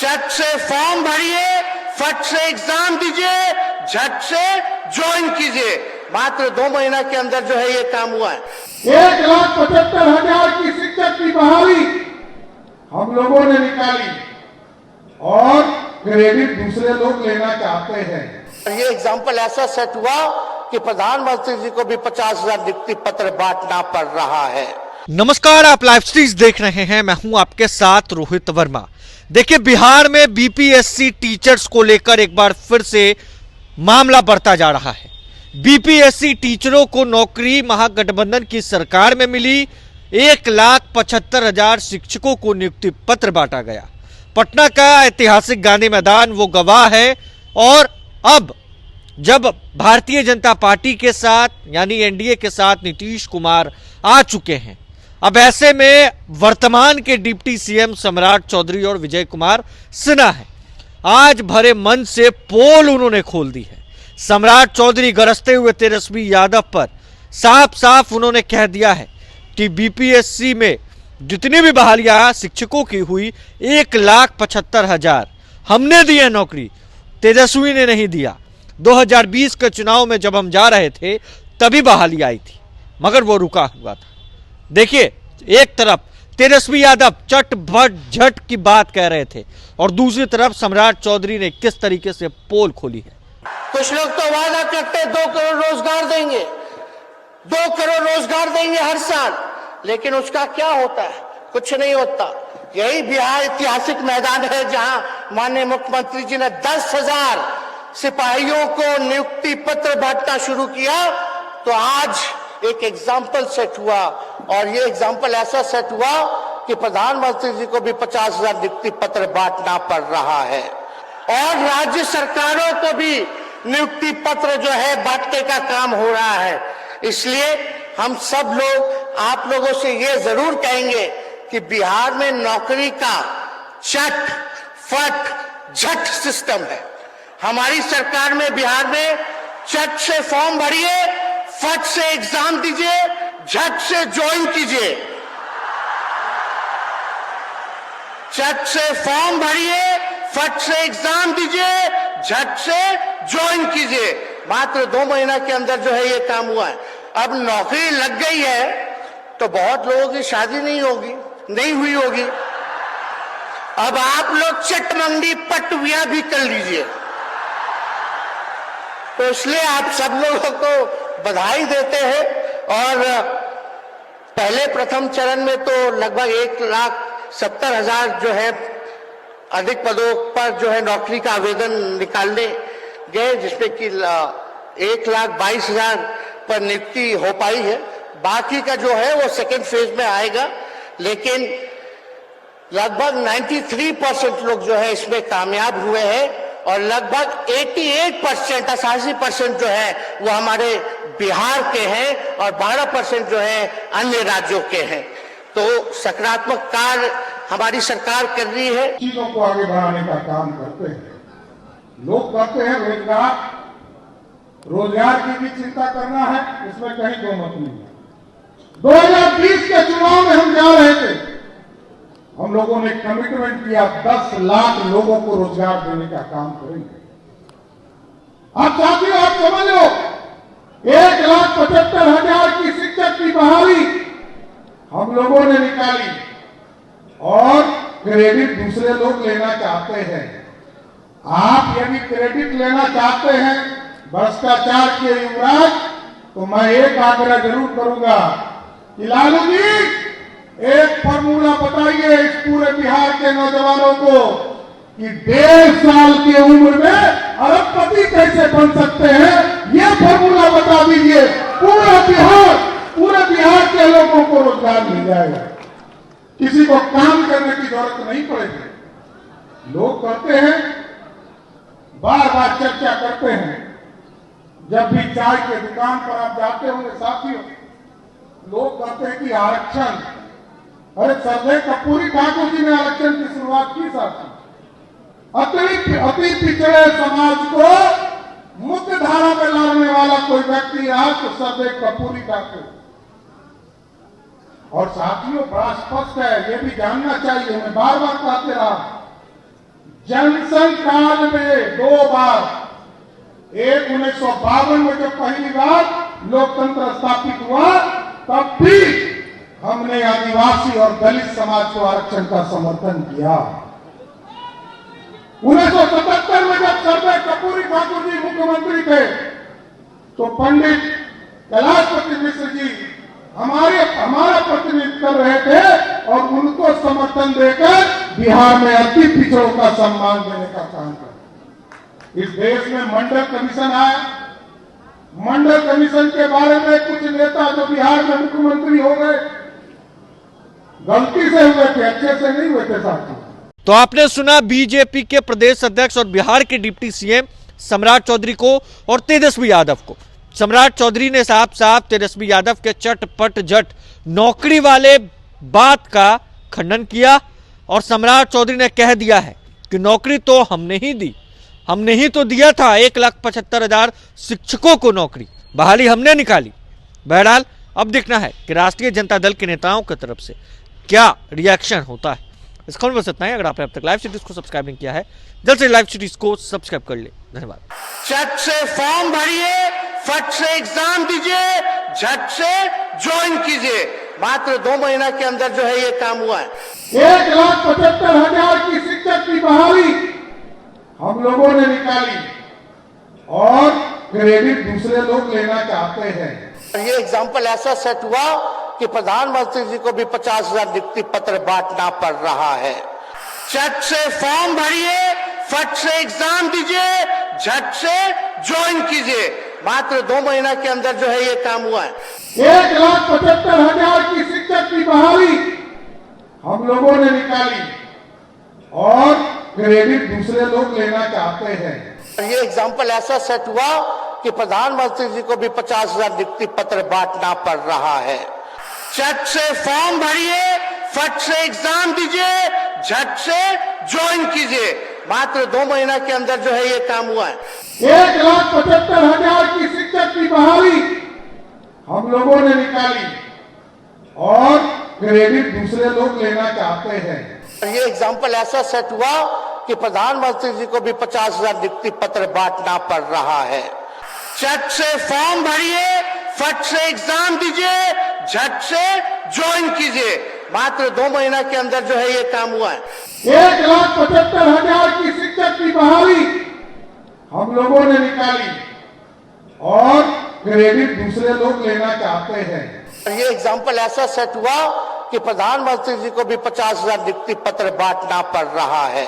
चट से फॉर्म भरिए, फट से एग्जाम दीजिए, झट से ज्वाइन कीजिए। मात्र 2 महीना के अंदर जो है ये काम हुआ है। 1,75,000 की शिक्षक की बहाली हम लोगों ने निकाली और क्रेडिट दूसरे लोग लेना चाहते हैं। ये एग्जाम्पल ऐसा सेट हुआ कि प्रधानमंत्री जी को भी 50,000 नियुक्ति पत्र बांटना पड़ रहा है। नमस्कार, आप लाइव स्ट्रीम देख रहे हैं। मैं हूं आपके साथ रोहित वर्मा। देखिए, बिहार में बीपीएससी टीचर्स को लेकर एक बार फिर से मामला बढ़ता जा रहा है। बीपीएससी टीचरों को नौकरी महागठबंधन की सरकार में मिली। 1,75,000 शिक्षकों को नियुक्ति पत्र बांटा गया। पटना का ऐतिहासिक गांधी मैदान वो गवाह है। और अब जब भारतीय जनता पार्टी के साथ यानी एनडीए के साथ नीतीश कुमार आ चुके हैं, अब ऐसे में वर्तमान के डिप्टी सीएम सम्राट चौधरी और विजय कुमार सिन्हा है। आज भरे मन से पोल उन्होंने खोल दी है। सम्राट चौधरी गरजते हुए तेजस्वी यादव पर साफ साफ उन्होंने कह दिया है कि बीपीएससी में जितनी भी बहालियां शिक्षकों की हुई 1,75,000 हमने दी है नौकरी, तेजस्वी ने नहीं दिया। 2020 के चुनाव में जब हम जा रहे थे तभी बहाली आई थी, मगर वो रुका हुआ था। देखिए, एक तरफ तेजस्वी यादव चट भट झट की बात कह रहे थे और दूसरी तरफ सम्राट चौधरी ने किस तरीके से पोल खोली है। कुछ लोग तो वादा करते 2 करोड़ रोजगार देंगे, 2 करोड़ रोजगार देंगे हर साल, लेकिन उसका क्या होता है? कुछ नहीं होता। यही बिहार ऐतिहासिक मैदान है जहां माननीय मुख्यमंत्री जी ने 10,000 सिपाहियों को नियुक्ति पत्र बांटना शुरू किया। तो आज एक एग्जाम्पल सेट हुआ, और ये एग्जाम्पल ऐसा सेट हुआ कि प्रधानमंत्री जी को भी 50,000 नियुक्ति पत्र बांटना पड़ रहा है, और राज्य सरकारों को भी नियुक्ति पत्र जो है बांटने का काम हो रहा है। इसलिए हम सब लोग आप लोगों से ये जरूर कहेंगे कि बिहार में नौकरी का चट फट झट सिस्टम है। हमारी सरकार में बिहार में चट से फॉर्म भरिए, फट से एग्जाम दीजिए, झट से ज्वाइन कीजिए। चट से फॉर्म भरिए, फट से एग्जाम दीजिए, झट से ज्वाइन कीजिए। मात्र 2 महीना के अंदर जो है ये काम हुआ है। अब नौकरी लग गई है तो बहुत लोगों की शादी नहीं हुई होगी। अब आप लोग चटमंडी पटविया भी कर लीजिए। तो इसलिए आप सब लोगों को बधाई देते हैं। और पहले प्रथम चरण में तो लगभग 1,70,000 जो है अधिक पदों पर जो है नौकरी का आवेदन निकालने गए, जिसमें कि 1,22,000 पर नियुक्ति हो पाई है। बाकी का जो है वो सेकेंड फेज में आएगा, लेकिन लगभग 93% लोग जो है इसमें कामयाब हुए हैं, और लगभग 88% जो है वो हमारे बिहार के हैं, और 12% जो है अन्य राज्यों के हैं। तो सकारात्मक कार्य हमारी सरकार कर रही है। चीजों को आगे बढ़ाने का काम करते हैं। लोग कहते हैं रोजगार की भी चिंता करना है, इसमें कहीं दो मत नहीं है। 2020 के चुनाव में हम जा रहे थे, हम लोगों ने कमिटमेंट किया 10 लाख लोगों को रोजगार देने का काम करेंगे। अब साथियों, आप समझ लो, 1,75,000 की शिक्षक की बहाली हम लोगों ने निकाली और क्रेडिट दूसरे लोग लेना चाहते हैं। आप यदि क्रेडिट लेना चाहते हैं भ्रष्टाचार के युवराज, तो मैं एक आग्रह जरूर करूंगा कि लालू जी एक फॉर्मूला बताइए इस पूरे बिहार के नौजवानों को कि 1.5 साल की उम्र में अरबपति कैसे बन सकते हैं। यह फॉर्मूला बता दीजिए, पूरे बिहार के लोगों को रोजगार मिल जाएगा, किसी को काम करने की जरूरत नहीं पड़ेगी। लोग कहते हैं, बार बार चर्चा करते हैं, जब भी चाय के दुकान पर आप जाते होंगे साथियों, लोग कहते हैं कि आरक्षण, अरे सरदार कर्पूरी ठाकुर जी ने आरक्षण की शुरुआत की साथी। अति पिछड़े समाज को मुख्य धारा में लाने वाला कोई व्यक्ति रहा तो सरदार कर्पूरी ठाकुर। और साथियों, बड़ा स्पष्ट है, ये भी जानना चाहिए, मैं बार बार कहते रहा, जनसंघ काल में 2 बार, एक 1952 में जब पहली बार लोकतंत्र स्थापित हुआ, तब भी हमने आदिवासी और दलित समाज को आरक्षण का समर्थन किया। 1977 में जब सर्वे कर्पूरी ठाकुर जी मुख्यमंत्री थे, तो पंडित कैलाशपति मिश्र जी हमारा प्रतिनिधित्व कर रहे थे और उनको समर्थन देकर बिहार में अति पिछड़ों का सम्मान देने का काम किया। इस देश में मंडल कमीशन आया। मंडल कमीशन के बारे में कुछ नेता जो बिहार में मुख्यमंत्री हो गए, गलती से हुए थे, अच्छे से नहीं हुए थे साथी। तो आपने सुना बीजेपी के प्रदेश अध्यक्ष और बिहार के डिप्टी सीएम सम्राट चौधरी को और तेजस्वी यादव को। सम्राट चौधरी ने साफ साफ तेजस्वी यादव के चटपट जट नौकरी वाले बात का खंडन किया और सम्राट चौधरी ने कह दिया है कि नौकरी तो हमने ही दी, हमने ही तो दिया था 1,75,000 शिक्षकों को नौकरी, बहाली हमने निकाली। बहरहाल अब देखना है कि राष्ट्रीय जनता दल के नेताओं की तरफ से क्या रिएक्शन होता है। इस खबर में बस इतना ही। अगर आपने अब तक लाइव सिटीज को सब्सक्राइब नहीं किया है, जल्द से लाइव सिटीज को सब्सक्राइब कर ले। धन्यवाद। चट से फॉर्म भरिए, फट से एग्जाम दीजिए, झट से ज्वाइन कीजिए। मात्र 2 महीना के अंदर जो है ये काम हुआ है। 1,75,000 की शिक्षक की बहाली हम लोगों ने निकाली और क्रेडिट दूसरे लोग लेना चाहते हैं। ये एग्जाम्पल ऐसा सेट हुआ कि प्रधानमंत्री जी को भी 50,000 नियुक्ति पत्र बांटना पड़ रहा है। चट से फॉर्म भरिए, फट से एग्जाम दीजिए, झट से ज्वाइन कीजिए। मात्र 2 महीना के अंदर जो है ये काम हुआ है। 1,75,000 की शिक्षक की बहाली हम लोगों ने निकाली और क्रेडिट दूसरे लोग लेना चाहते हैं। ये एग्जाम्पल ऐसा सेट हुआ कि प्रधानमंत्री जी को भी 50,000 नियुक्ति पत्र बांटना पड़ रहा है। चट से फॉर्म भरिए, फट से एग्जाम दीजिए, झट से ज्वाइन कीजिए। मात्र 2 महीना के अंदर जो है ये काम हुआ है। 1,75,000 की शिक्षक की बहाली हम लोगों ने निकाली और क्रेडिट दूसरे लोग लेना चाहते हैं। ये एग्जाम्पल ऐसा सेट हुआ कि प्रधानमंत्री जी को भी 50,000 नियुक्ति पत्र बांटना पड़ रहा है। चट से फॉर्म भरिए, फट से एग्जाम दीजिए, झट से ज्वाइन कीजिए। मात्र 2 महीना के अंदर जो है ये काम हुआ है। 1,75,000 की शिक्षक की बहाली हम लोगों ने निकाली और क्रेडिट दूसरे लोग लेना चाहते हैं। ये एग्जाम्पल ऐसा सेट हुआ कि प्रधानमंत्री जी को भी 50,000 नियुक्ति पत्र बांटना पड़ रहा है।